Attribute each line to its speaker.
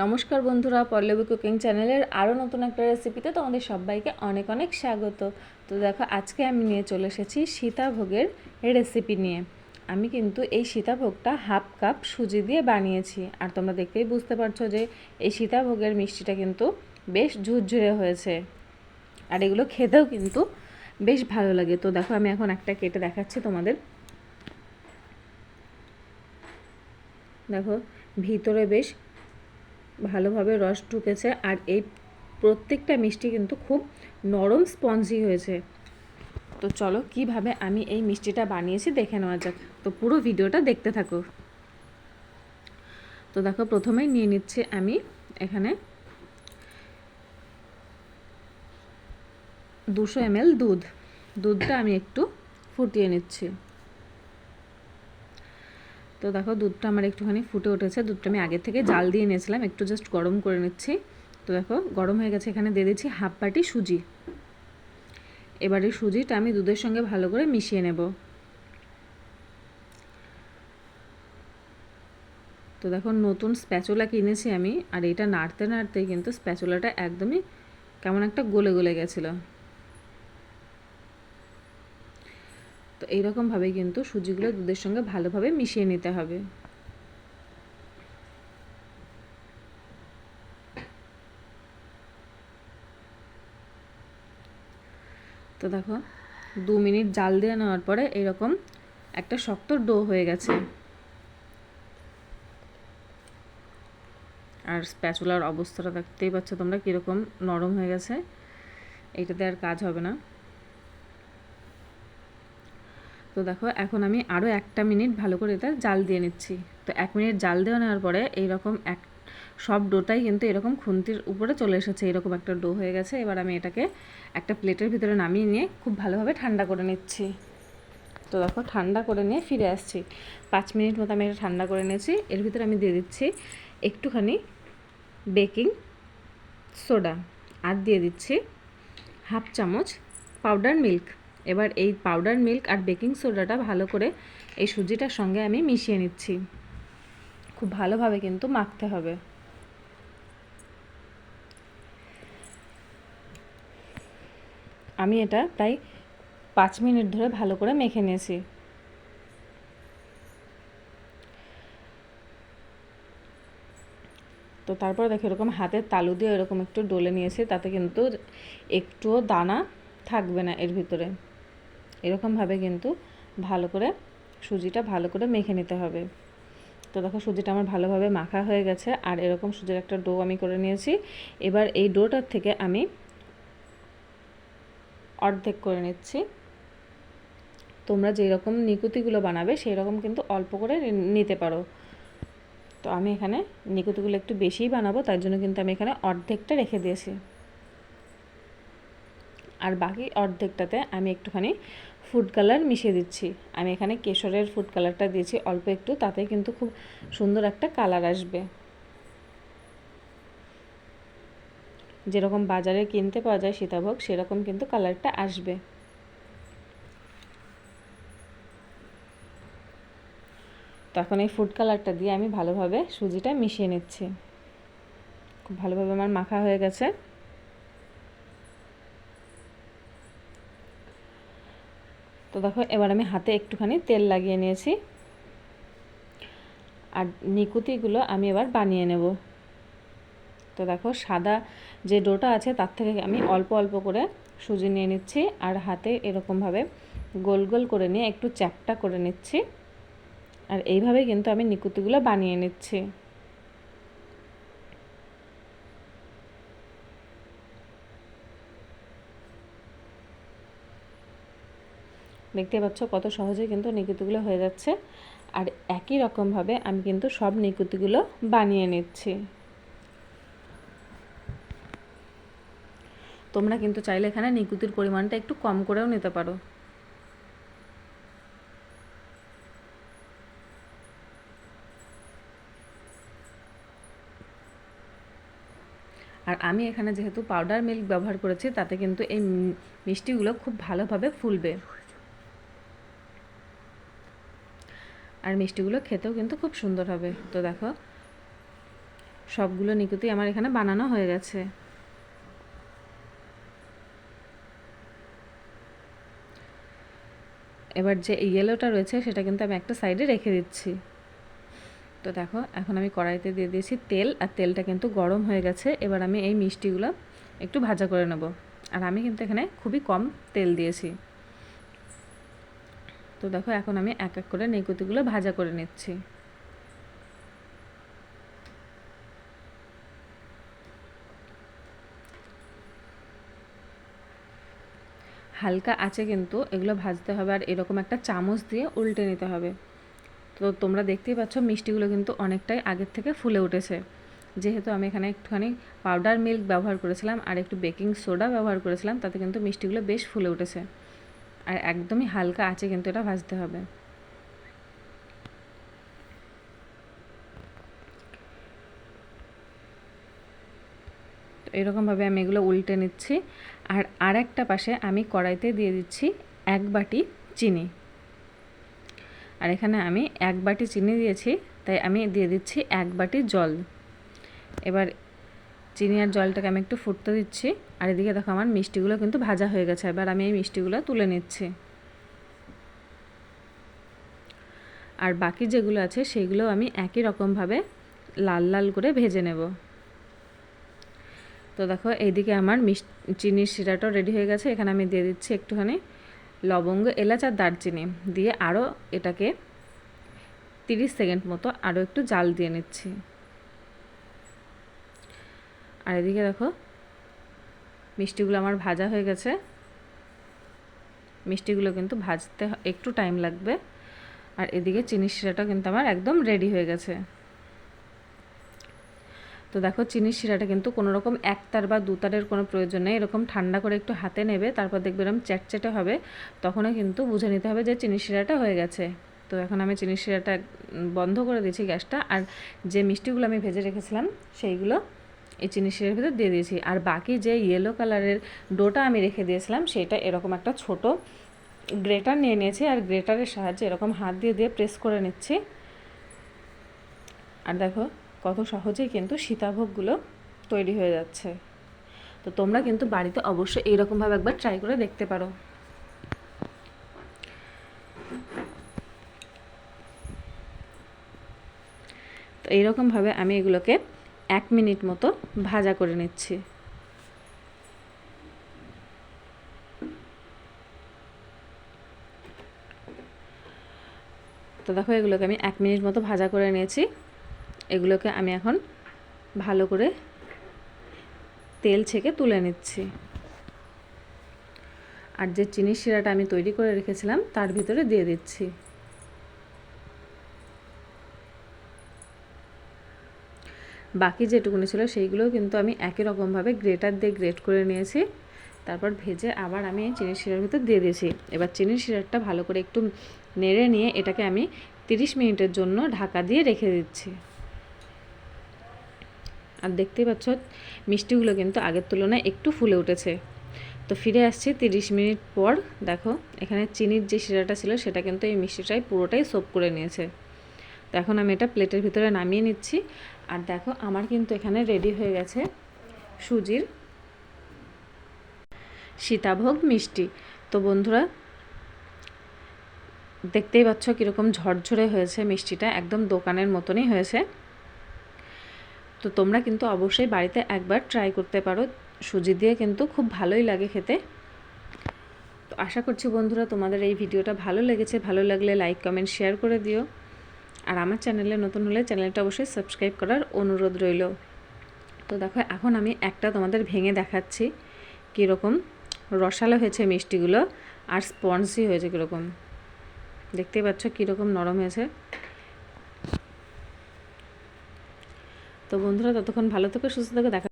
Speaker 1: নমস্কার বন্ধুরা, পল্লবী কুকিং চ্যানেলের আরও নতুন একটা রেসিপিতে তোমাদের সবাইকে অনেক অনেক স্বাগত। তো দেখো, আজকে আমি নিয়ে চলে এসেছি সীতাভোগের রেসিপি নিয়ে। আমি কিন্তু এই সীতাভোগটা হাফ কাপ সুজি দিয়ে বানিয়েছি, আর তোমরা দেখতেই বুঝতে পারছো যে এই সীতাভোগের মিষ্টিটা কিন্তু বেশ ঝুরঝুরে হয়েছে, আর এগুলো খেতেও কিন্তু বেশ ভালো লাগে। তো দেখো, আমি এখন একটা কেটে দেখাচ্ছি তোমাদের। দেখো, ভিতরে বেশ ভালোভাবে রস ঢুকেছে, আর এই প্রত্যেকটা মিষ্টি কিন্তু খুব নরম স্পঞ্জি হয়েছে। তো চলো, কিভাবে আমি এই মিষ্টিটা বানিয়েছি দেখে নেওয়া যাক। তো পুরো ভিডিওটা দেখতে থাকো। তো দেখো, প্রথমেই নিয়ে নিচ্ছি আমি এখানে 200 ml দুধটা আমি একটু ফুটিয়ে নিচ্ছি। তো দেখো, দুধটা আমার একটুখানি ফুটে উঠেছে। দুধটা আমি আগে থেকে জাল দিয়ে নিয়েছিলাম, একটু জাস্ট গরম করে নিচ্ছি। তো দেখো, গরম হয়ে গেছে। এখানে দিয়ে দিচ্ছি হাফ বাটি সুজি। এবারে সুজিটা আমি দুধের সঙ্গে ভালো করে মিশিয়ে নেব। তো দেখো, নতুন স্প্যাচুলা কিনেছি আমি, আর এটা নাড়তে নাড়তে কিন্তু স্প্যাচুলাটা একদমই কেমন একটা গলে গলে গেছিলো। তো এইরকমভাবে কিন্তু সুজিগুলো দুধের সঙ্গে ভালোভাবে মিশিয়ে নিতে হবে। তো দেখো, 2 মিনিট জাল দিয়ে নেওয়ার পরে এরকম একটা শক্ত ডো হয়ে গেছে, আর স্প্যাচুলার অবস্থাটা দেখতেই পাচ্ছ তোমরা কীরকম নরম হয়ে গেছে। এইটাতে আর কাজ হবে না। তো দেখো, এখন আমি আরও 1 মিনিট ভালো করে এটা জাল দিয়ে নিচ্ছি। তো 1 মিনিট জাল দিয়ে নেওয়ার পরে এইরকম সব ডোটাই কিন্তু এরকম খুন্তির উপরে চলে এসেছে, এরকম একটা ডো হয়ে গেছে। এবার আমি এটাকে একটা প্লেটের ভিতরে নামিয়ে নিয়ে খুব ভালোভাবে ঠান্ডা করে নিচ্ছি। তো দেখো, ঠান্ডা করে নিয়ে ফিরে আসছি। 5 মিনিট মতো আমি এটা ঠান্ডা করে নিয়েছি। এর ভিতরে আমি দিয়ে দিচ্ছি একটুখানি বেকিং সোডা, আর দিয়ে দিচ্ছি হাফ চামচ পাউডার মিল্ক। এবার এই পাউডার মিল্ক আর বেকিং সোডাটা ভালো করে এই সুজিটার সঙ্গে আমি মিশিয়ে নিচ্ছি। খুব ভালোভাবে কিন্তু মাখতে হবে। আমি এটা প্রায় 5 মিনিট ধরে ভালো করে মেখে নিয়েছি। তো তারপর দেখো, এরকম হাতের তালু দিয়ে এরকম একটু ডলে নিয়েছি, তাতে কিন্তু একটুও দানা থাকবে না এর ভিতরে। এরকমভাবে কিন্তু ভালো করে সুজিটা ভালো করে মেখে নিতে হবে। তো দেখো, সুজিটা আমার ভালোভাবে মাখা হয়ে গেছে, আর এরকম সুজির একটা ডো আমি করে নিয়েছি। এবার এই ডোটার থেকে আমি অর্ধেক করে নিচ্ছি। তোমরা যেই রকম নিকুতিগুলো বানাবে সেই রকম কিন্তু অল্প করে নিতে পারো। তো আমি এখানে নিকুতিগুলো একটু বেশিই বানাবো, তার জন্য কিন্তু আমি এখানে অর্ধেকটা রেখে দিয়েছি, আর বাকি অর্ধেকটাতে আমি একটুখানি ফুড কালার মিশিয়ে দিচ্ছি। আমি এখানে কেশরের ফুড কালারটা দিয়েছি অল্প একটু, তাতে কিন্তু খুব সুন্দর একটা কালার আসবে। যেরকম বাজারে কিনতে পাওয়া যায় সীতাভোগ, সেরকম কিন্তু কালারটা আসবে। তো এখন এই ফুড কালারটা দিয়ে আমি ভালোভাবে সুজিটা মিশিয়ে নিচ্ছি। খুব ভালোভাবে আমার মাখা হয়ে গেছে। তো দেখো, এবার আমি হাতে একটুখানি তেল লাগিয়ে নিয়েছি, আর নিকুতিগুলো আমি এবার বানিয়ে নেব। তো দেখো, সাদা যে ডোটা আছে তার থেকে আমি অল্প অল্প করে সুজি নিয়ে নিচ্ছি, আর হাতে এরকমভাবে গোল গোল করে নিয়ে একটু চ্যাপটা করে নিচ্ছি, আর এইভাবে কিন্তু আমি নিকুতিগুলো বানিয়ে নিচ্ছি। দেখতে পাচ্ছ কত সহজে কিন্তু নিকুতিগুলো হয়ে যাচ্ছে, আর একই রকমভাবে আমি কিন্তু সব নিকুতিগুলো বানিয়ে নিচ্ছি। তোমরা কিন্তু চাইলে এখানে নিকুতির পরিমাণটা একটু কম করেও নিতে পারো। আর আমি এখানে যেহেতু পাউডার মিল্ক ব্যবহার করেছি, তাতে কিন্তু এই মিষ্টিগুলো খুব ভালোভাবে ফুলবে, আর মিষ্টিগুলো খেতেও কিন্তু খুব সুন্দর হবে। তো দেখো, সবগুলো নিকুতি আমার এখানে বানানো হয়ে গেছে। এবার যে ইয়েলোটা রয়েছে সেটা কিন্তু আমি একটা সাইডে রেখে দিচ্ছি। তো দেখো এখন আমি কড়াইতে দিয়ে দিয়েছি তেল, আর তেলটা কিন্তু গরম হয়ে গেছে। এবার আমি এই মিষ্টিগুলো একটু ভাজা করে নেব, আর আমি কিন্তু এখানে খুবই কম তেল দিয়েছি। তো দেখো এখন আমি এক এক করে নিকুতিগুলো ভাজা করে নিচ্ছি। হালকা আঁচে কিন্তু এগুলো ভাজতে হবে, আর এরকম একটা চামচ দিয়ে উল্টে নিতে হবে। তো তোমরা দেখতেই পাচ্ছ মিষ্টিগুলো কিন্তু অনেকটাই আগের থেকে ফুলে উঠেছে, যেহেতু আমি এখানে একটুখানি পাউডার মিল্ক ব্যবহার করেছিলাম আর একটু বেকিং সোডা ব্যবহার করেছিলাম, তাতে কিন্তু মিষ্টিগুলো বেশ ফুলে উঠেছে। আর একদমই হালকা আঁচে কিন্তু এটা ভাজতে হবে। তো এরকমভাবে আমি এগুলো উল্টে নিচ্ছি। আর একটা পাশে আমি কড়াইতে দিয়ে দিচ্ছি 1 বাটি চিনি। আর এখানে আমি 1 বাটি চিনি দিয়েছি, তাই আমি দিয়ে দিচ্ছি 1 বাটি জল। এবার চিনি আর জলটাকে আমি একটু ফুটতে দিচ্ছি। আর এদিকে দেখো আমার মিষ্টিগুলো কিন্তু ভাজা হয়ে গেছে। এবার আমি এই মিষ্টিগুলো তুলে নিচ্ছি। আর বাকি যেগুলো আছে সেগুলো আমি একই রকমভাবে লাল লাল করে ভেজে নেব। তো দেখো এইদিকে আমার চিনির শিরাটাও রেডি হয়ে গেছে। এখানে আমি দিয়ে দিচ্ছি একটুখানি লবঙ্গ, এলাচ আর দারচিনি দিয়ে আরও এটাকে 30 সেকেন্ড মতো আরও একটু জাল দিয়ে নিচ্ছি। আর এদিকে দেখো মিষ্টিগুলো আমার ভাজা হয়ে গেছে। মিষ্টিগুলো কিন্তু ভাজতে একটু টাইম লাগবে। আর এদিকে চিনির শিরাটা কিন্তু আমার একদম রেডি হয়ে গেছে। তো দেখো চিনির শিরাটা কিন্তু কোনো রকম একতার বা দুতারের কোনো প্রয়োজন নেই। এরকম ঠান্ডা করে একটু হাতে নেবে, তারপর দেখবে এরকম চ্যাটচ্যাটে হবে, তখনও কিন্তু বুঝে নিতে হবে যে চিনির শিরাটা হয়ে গেছে। তো এখন আমি চিনির শিরাটা বন্ধ করে দিয়েছি গ্যাসটা। আর যে মিষ্টিগুলো আমি ভেজে রেখেছিলাম সেইগুলো এই চিনির শিরার ভিতর দিয়ে দিয়েছি। আর বাকি যে ইয়েলো কালারের ডোটা আমি রেখে দিয়েছিলাম সেটা এরকম একটা ছোট গ্রেটার নিয়ে নিয়েছি, আর গ্রেটারের সাহায্যে এরকম হাত দিয়ে দিয়ে প্রেস করে নিচ্ছি। আর দেখো কত সহজেই কিন্তু সীতাভোগগুলো তৈরি হয়ে যাচ্ছে। তো তোমরা কিন্তু বাড়িতে অবশ্যই এইরকমভাবে একবার ট্রাই করে দেখতে পারো। তো এইরকমভাবে আমি এগুলোকে 1 মিনিট মতো ভাজা করে নিচ্ছি। তো দেখো এগুলোকে আমি 1 মিনিট মতো ভাজা করে নিয়েছি। এগুলোকে আমি এখন ভালো করে তেল ছেঁকে তুলে নিচ্ছি। আর যে চিনির শিরাটা আমি তৈরি করে রেখেছিলাম তার ভিতরে দিয়ে দিচ্ছি। বাকি যেটুকুনি ছিল সেইগুলোও কিন্তু আমি একই রকমভাবে গ্রেটার দিয়ে গ্রেট করে নিয়েছি। তারপর ভেজে আবার আমি চিনির শিরার ভিতর দিয়ে দিয়েছি। এবার চিনির শিরাটা ভালো করে একটু নেড়ে নিয়ে এটাকে আমি 30 মিনিটের জন্য ঢাকা দিয়ে রেখে দিচ্ছি। আর দেখতেই পাচ্ছ মিষ্টিগুলো কিন্তু আগের তুলনায় একটু ফুলে উঠেছে। তো ফিরে আসছি 30 মিনিট পর। দেখো এখানে চিনির যে শিরাটা ছিল সেটা কিন্তু এই মিষ্টিটাই পুরোটাই সোপ করে নিয়েছে। তো এখন আমি এটা প্লেটের ভিতরে নামিয়ে নিচ্ছি। আর দেখো আমার কিন্তু এখানে রেডি হয়ে গেছে সুজির সীতাভোগ মিষ্টি। তো বন্ধুরা দেখতেই পাচ্ছ কীরকম ঝরঝরে হয়েছে মিষ্টিটা, একদম দোকানের মতনই হয়েছে। তো তোমরা কিন্তু অবশ্যই বাড়িতে একবার ট্রাই করতে পারো। সুজি দিয়ে কিন্তু খুব ভালোই লাগে খেতে। তো আশা করছি বন্ধুরা তোমাদের এই ভিডিওটা ভালো লেগেছে। ভালো লাগলে লাইক কমেন্ট শেয়ার করে দিও। আর আমার চ্যানেলে নতুন হলে চ্যানেলটা অবশ্যই সাবস্ক্রাইব করার অনুরোধ রইল। তো দেখো এখন আমি একটা তোমাদের ভেঙে দেখাচ্ছি কীরকম রসালো হয়েছে মিষ্টিগুলো, আর স্পঞ্জি হয়েছে কীরকম। দেখতেই পাচ্ছ কীরকম নরম হয়েছে। তো বন্ধুরা ততক্ষণ ভালো থেকো, সুস্থ থেকো, দেখা